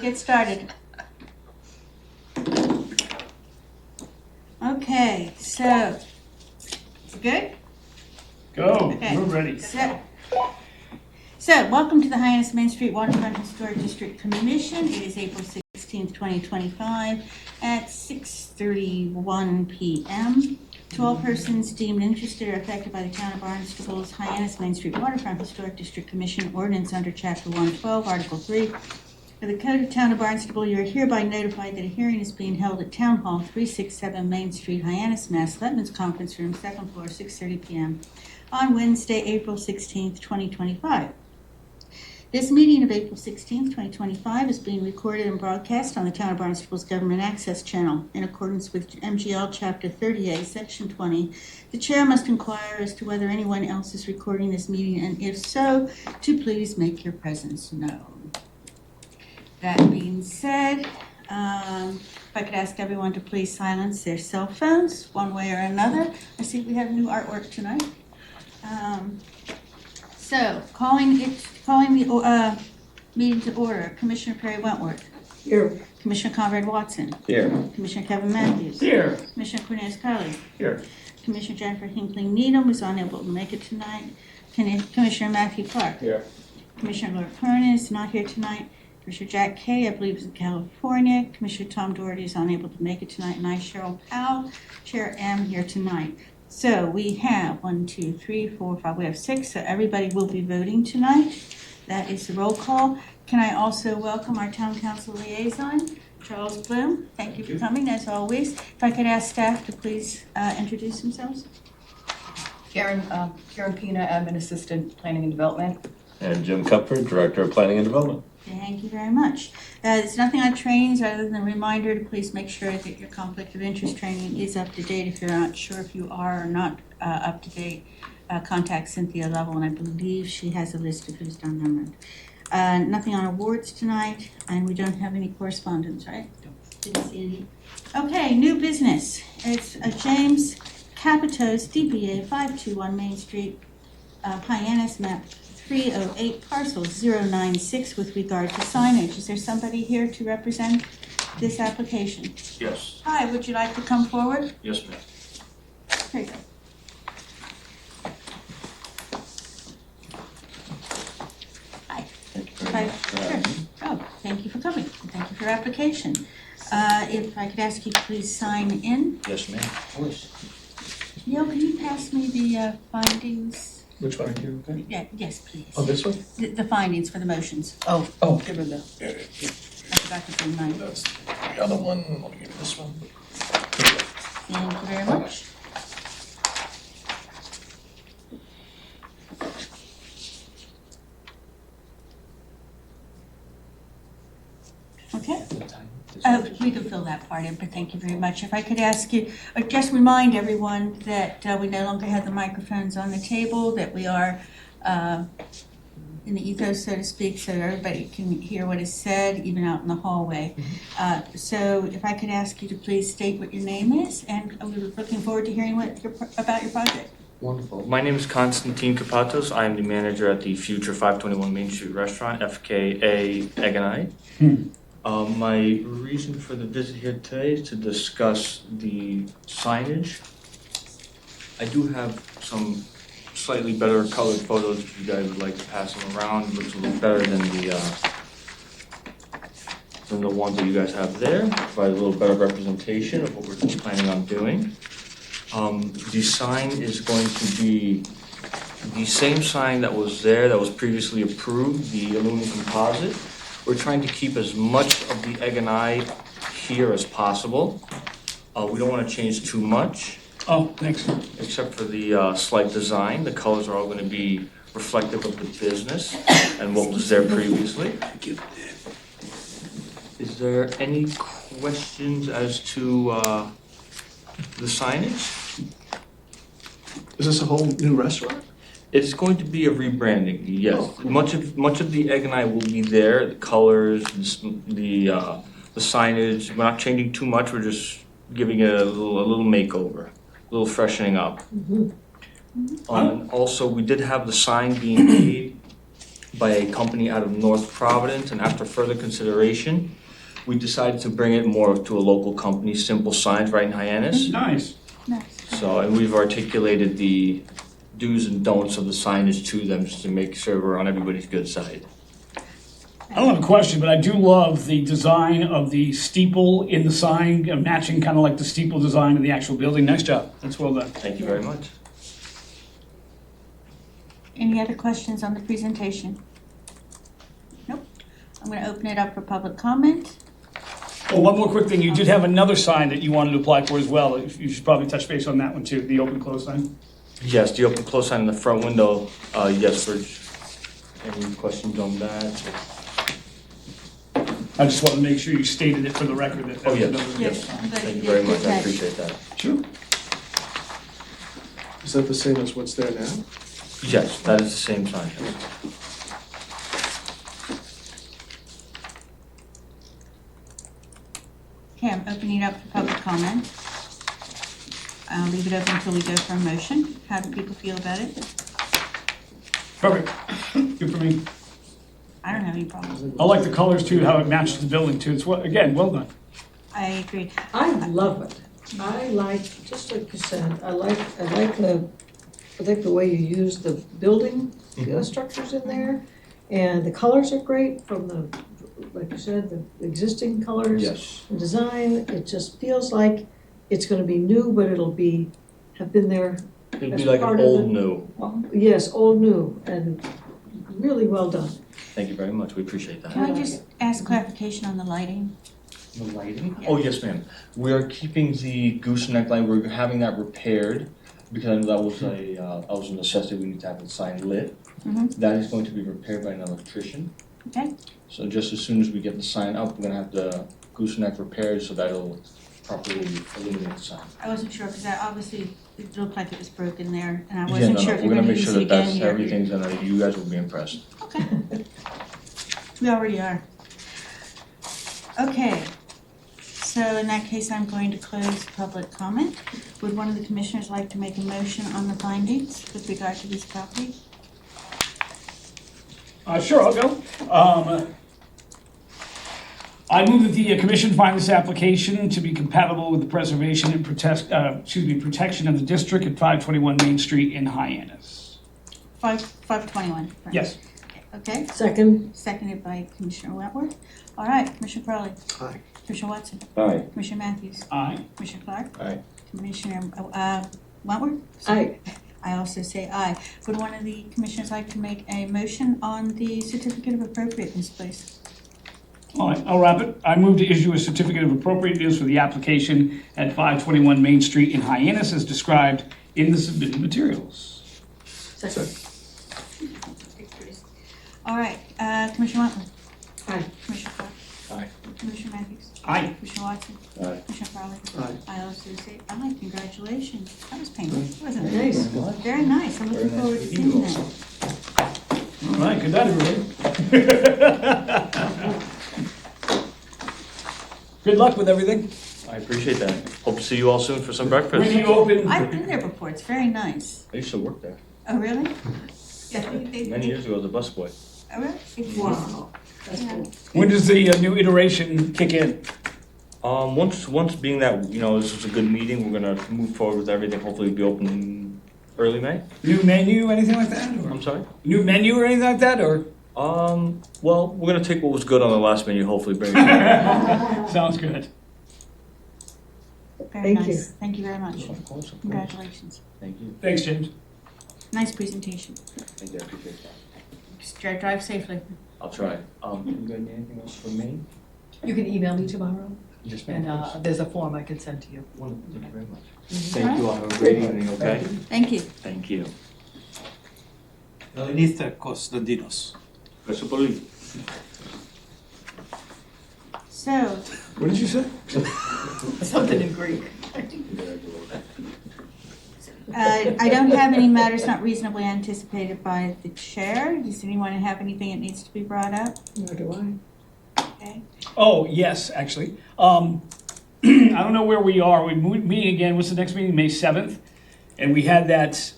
get started. Okay, so, good? Go, Okay. we're ready. So, welcome to the Hyannis Main Street Waterfront Historic District Commission. It is April 16th, 2025 at 6:31 p.m. To all persons deemed interested or affected by the Town of Barnstable's Hyannis Main Street Waterfront Historic District Commission ordinance under Chapter 112, Article 3 of the Code of Town of Barnstable, you are hereby notified that a hearing is being held at Town Hall, 367 Main Street, Hyannis, Mass. Letman's Conference Room, 2nd floor, 6:30 p.m. on Wednesday, April 16th, 2025. This meeting of April 16th, 2025 is being recorded and broadcast on the Town of Barnstable's Government Access Channel. In accordance with MGL Chapter 30A, Section 20, the Chair must inquire as to whether anyone else is recording this meeting, and if so, to please make your presence known. That being said, if I could ask everyone to please silence their cell phones one way or another. I see we have new artwork tonight. So, calling the meeting to order. Commissioner Perry Wentworth. Here. Commissioner Conrad Watson. Here. Commissioner Kevin Matthews. Here. Commissioner Cornelius Carly. Here. Commissioner Jennifer Hinckley Needham was unable to make it tonight. Commissioner Matthew Clark. Here. Commissioner Laura Kern is not here tonight. Commissioner Jack Kay, I believe, is in California. Commissioner Tom Doherty is unable to make it tonight. And I, Cheryl Powell, Chair, am here tonight. So we have 1, 2, 3, 4, 5. We have 6. So everybody will be voting tonight. That is the roll call. Can I also welcome our Town Council liaison, Charles Bloom? Thank you for coming, as always. If I could ask staff to please introduce themselves. Karen Pina, Admin Assistant, Planning and Development. And Jim Cupford, Director of Planning and Development. Thank you very much. There's nothing on trainings other than a reminder to please make sure that your conflict of interest training is up to date. If you're not sure if you are or not up to date, contact Cynthia Lovell, and I believe she has a list of who's done them. Nothing on awards tonight, and we don't have any correspondence, right? Didn't see any. Okay, new business. It's James Capitos, DBA 521 Main Street, Hyannis, map 308, parcel 096, with regard to signage. Is there somebody here to represent this application? Yes. Hi, would you like to come forward? Yes, ma'am. Here you go. Hi. Thank you very Hi. much for Sure. having me. Oh, thank you for coming. Thank you for your application. If I could ask you to please sign in. Yes, ma'am. Of course. Neil, can you pass me the findings? Which one are you? Okay. Yeah, yes, please. Oh, this one? The findings for the motions. Oh, Oh, give her the. yeah, yeah. I forgot to bring mine. That's the other one. Let me give you this one. Thank you very much. Okay. We can fill that part in, but thank you very much. If I could ask you, just remind everyone that we no longer have the microphones on the table, that we are in the ethos, so to speak, so everybody can hear what is said, even out in the hallway. So if I could ask you to please state what your name is, and we're looking forward to hearing about your project. Wonderful. My name is Konstantin Kapatos. I am the manager at the Future 521 Main Street Restaurant, FKA Egg and I. My reason for the visit here today is to discuss the signage. I do have some slightly better colored photos if you guys would like to pass them around. It looks a little better than the ones that you guys have there. Provide a little better representation of what we're planning on doing. The sign is going to be the same sign that was there, that was previously approved, the aluminum composite. We're trying to keep as much of the egg and I here as possible. We don't want to change too much. Oh, thanks. Except for the slight design. The colors are all going to be reflective of the business and what was there previously. Thank you. Is there any questions as to the signage? Is this a whole new restaurant? It's going to be a rebranding, yes. Oh, cool. Much of the egg and I will be there. The colors, the signage. We're not changing too much. We're just giving it a little makeover, a little freshening up. Also, we did have the sign being made by a company out of North Providence, and after further consideration, we decided to bring it more to a local company, Simple Signs, right in Hyannis. Nice. Nice. So, and we've articulated the do's and don'ts of the signage to them, just to make sure we're on everybody's good side. I don't have a question, but I do love the design of the steeple in the sign, matching kind of like the steeple design of the actual building. Nice job. That's well done. Thank you very much. Any other questions on the presentation? Nope. I'm going to open it up for public comment. Oh, one more quick thing. You did have another sign that you wanted to apply for as well. You should probably touch base on that one too, the open close sign. Yes, the open close sign in the front window, yes, any questions on that? I just wanted to make sure you stated it for the record that. Oh, yes, another- yes. I'm glad Thank you did very good much, I catch. appreciate that. Sure. Is that the same as what's there now? Yes, that is the same sign. Okay, I'm opening it up for public comment. I'll leave it open until we go for a motion. How do people feel about it? Perfect. Good for me. I don't have any problems. I like the colors too, how it matches the building too. It's, again, well done. I agree. I love it. I like, just like you said, I like the way you use the building structures in there. And the colors are great from the, like you said, the existing colors. Yes. The design, it just feels like it's gonna be new, but have been there. It'd As be like part an of old the- new. Yes, old new, and really well done. Thank you very much, we appreciate that. Can I just ask clarification on the lighting? The lighting? Oh, yes, ma'am. We are keeping the gooseneck light, we're having that repaired, because I know that was a necessity, we need to have the sign lit. Mhm. That is going to be repaired by an electrician. Okay. So just as soon as we get the sign up, we're gonna have the gooseneck repaired, so that'll properly illuminate the sign. I wasn't sure because obviously it looked like it was broken there and I Yeah, wasn't no, sure no, if we're you're gonna going to make use sure it that again that's, here. everything's gonna, you guys will be impressed. Okay. We already are. Okay. So in that case, I'm going to close public comment. Would one of the commissioners like to make a motion on the findings with regard to this property? Sure, I'll go. I move that the commission find this application to be compatible with the preservation and protection of the district at 521 Main Street in Hyannis. 521. right? Yes. Okay, Second, seconded by Commissioner Wentworth. All right, Commissioner Crowley, Aye. Commissioner Watson, Aye. Commissioner Matthews, Aye. Commissioner Clark. Aye. Commissioner Wentworth. aye. I also say aye. Would one of the commissioners like to make a motion on the certificate of appropriateness, please? All right, I'll wrap it. I move to issue a certificate of appropriateness for the application at 521 Main Street in Hyannis as described in the submitted materials. Second, All right, Commissioner Wentworth, aye. Commissioner Clark. Aye. Commissioner Matthews, Aye. Commissioner Watson, Aye. Commissioner Crowley. Aye. I also say aye. Congratulations. That was painless, wasn't it? Nice. Very nice. I'm looking Very nice forward to meeting seeing you that. All right, good night, everybody. Good luck with everything. I appreciate that. Hope to see you all soon for some When breakfast. do you open? I've been there before. It's very nice. I used to work there Oh, really? Yeah, many years ago as a busboy. Oh, really? It's- Wow, that's Yeah. cool. When does the new iteration kick in? Once being that, this was a good meeting, we're gonna move forward with everything, hopefully be open early May. New menu, anything like that? Or I'm sorry? new menu or anything like that? Or Well, we're gonna take what was good on the last menu, hopefully bring it. sounds good. Very Thank you. nice. Thank you very much. Of course, of course. Congratulations. Thank you. Thanks, James. Nice presentation. Thank you, I appreciate that. Just drive safely. I'll try. You got anything else for me? You can email me tomorrow, Just and there's a form I can send to you. Wonderful, thank you very much. Thank you all, have a great evening, okay? Thank you. Thank you. Elenita Kostadinos. Grazie per lui. So, What did you say? Something in Greek. I don't have any matters not reasonably anticipated by the chair. Does anyone have anything that needs to be brought up? Nor do I. Okay. Oh, yes, actually. I don't know where we are. We're meeting again. What's the next meeting? May 7th. And we had that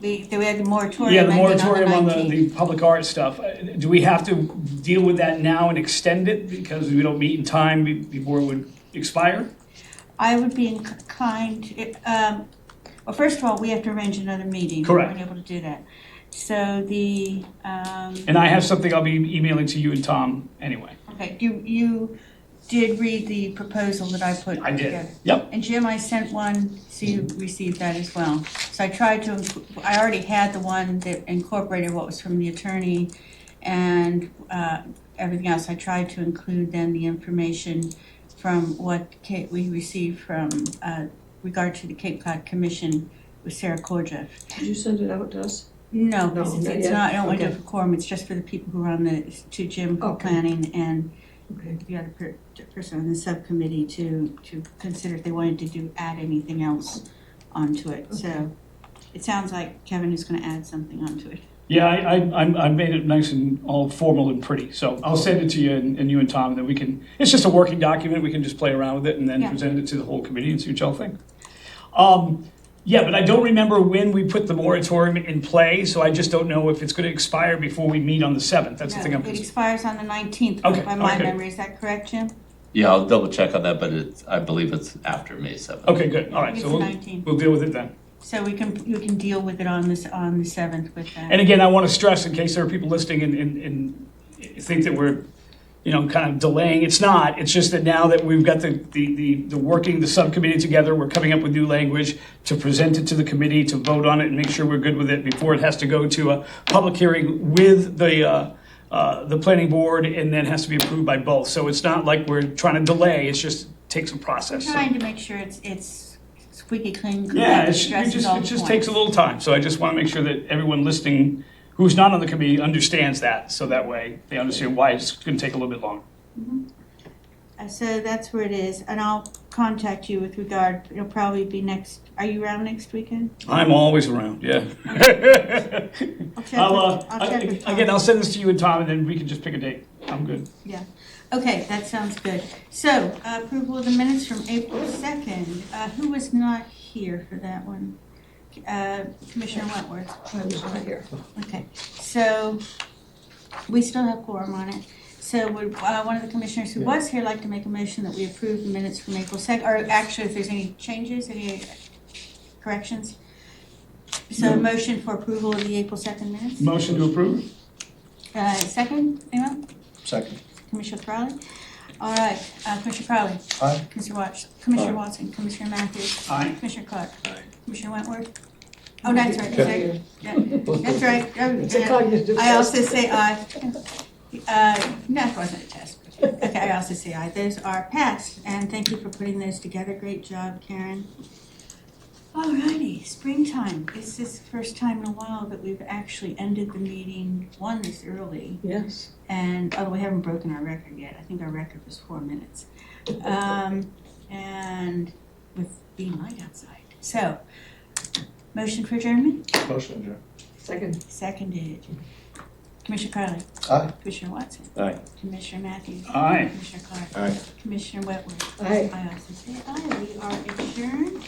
We had the moratorium Yeah, the ending moratorium on the 19th. public art stuff. Do we have to deal with that now and extend it because we don't meet in time before it would expire? I would be inclined, well, first of all, we have to arrange another meeting. Correct. We weren't able to do that. So the, And I have something I'll be emailing to you and Tom anyway. okay, you did read the proposal that I put I together? did. Yep. And Jim, I sent one, so you received that as well. So I tried to, I already had the one that incorporated what was from the attorney and everything else. I tried to include then the information from what we received from regard to the Cape Cod Commission with Sarah Kordjeff. Did you send it out to us? No, No, it's not it's yet? not, I don't want to do Okay. it for quorum, it's just for the people who are on the, to Jim for Okay. planning and Okay. the other person on the subcommittee to consider if they wanted to add anything else onto it. So it sounds like Kevin is going to add something onto it. Yeah, I made it nice and all formal and pretty. So I'll send it to you and you and Tom, and then we can, it's just a working document. We can just play around with it and then Yeah. present it to the whole committee and see what y'all think. Yeah, but I don't remember when we put the moratorium in play, so I just don't know if it's going to expire before we meet on the 7th. That's the thing I'm It concerned. expires on the 19th Okay, by my okay. memory. Is that correct, Jim? Yeah, I'll double check on that, but I believe it's after May 7th. Okay, good. All right, It's so the we'll 19th. deal with it then. So we can deal with it on the 7th with that. And again, I want to stress, in case there are people listening and think that we're, kind of delaying. It's not. It's just that now that we've got the working the subcommittee together, we're coming up with new language to present it to the committee, to vote on it and make sure we're good with it before it has to go to a public hearing with the planning board and then has to be approved by both. So it's not like we're trying to delay. It's just takes a process. We're So. trying to make sure it's squeaky clean. Yeah, addresses all it the just points. takes a little time. So I just want to make sure that everyone listening who's not on the committee understands that. So that way they understand why it's going to take a little bit longer. So that's where it is, and I'll contact you with regard, it'll probably be next, are you around next weekend? I'm always around, yeah. I'll check with Tom. Again, I'll send this to you and Tom, and then we can just pick a date. I'm good. Yeah, okay, that sounds good. So, approval of the minutes from April 2nd. Who was not here for that one? Commissioner Wentworth. I was not here. Okay, so we still have quorum on it. So would one of the commissioners who was here like to make a motion that we approve the minutes from April 2nd? Or actually, if there's any changes, any corrections? So a motion for approval of the April 2nd minutes? Motion to approve? Second, anyone? Second. Commissioner Crowley? All right, Commissioner Crowley? Aye. Commissioner Watson? Commissioner Matthews? Aye. Commissioner Clark? Aye. Commissioner Wentworth? Oh, that's right, Okay. that's right. Oh, It's a yeah. cognitive I also test. say aye. No, it wasn't a test. Okay, I also say aye. Those are passed, and thank you for putting those together. Great job, Karen. Alrighty, springtime. It's this first time in a while that we've actually ended the meeting this early. Yes. And, although we haven't broken our record yet, I think our record was 4 minutes. And with being light outside. So, motion for adjournment? Motion adjourned. Second. Seconded. Commissioner Crowley? Aye. Commissioner Watson? Aye. Commissioner Matthews? Aye. Commissioner Clark? Aye. Commissioner Wentworth? Aye. I also say aye. We are adjourned.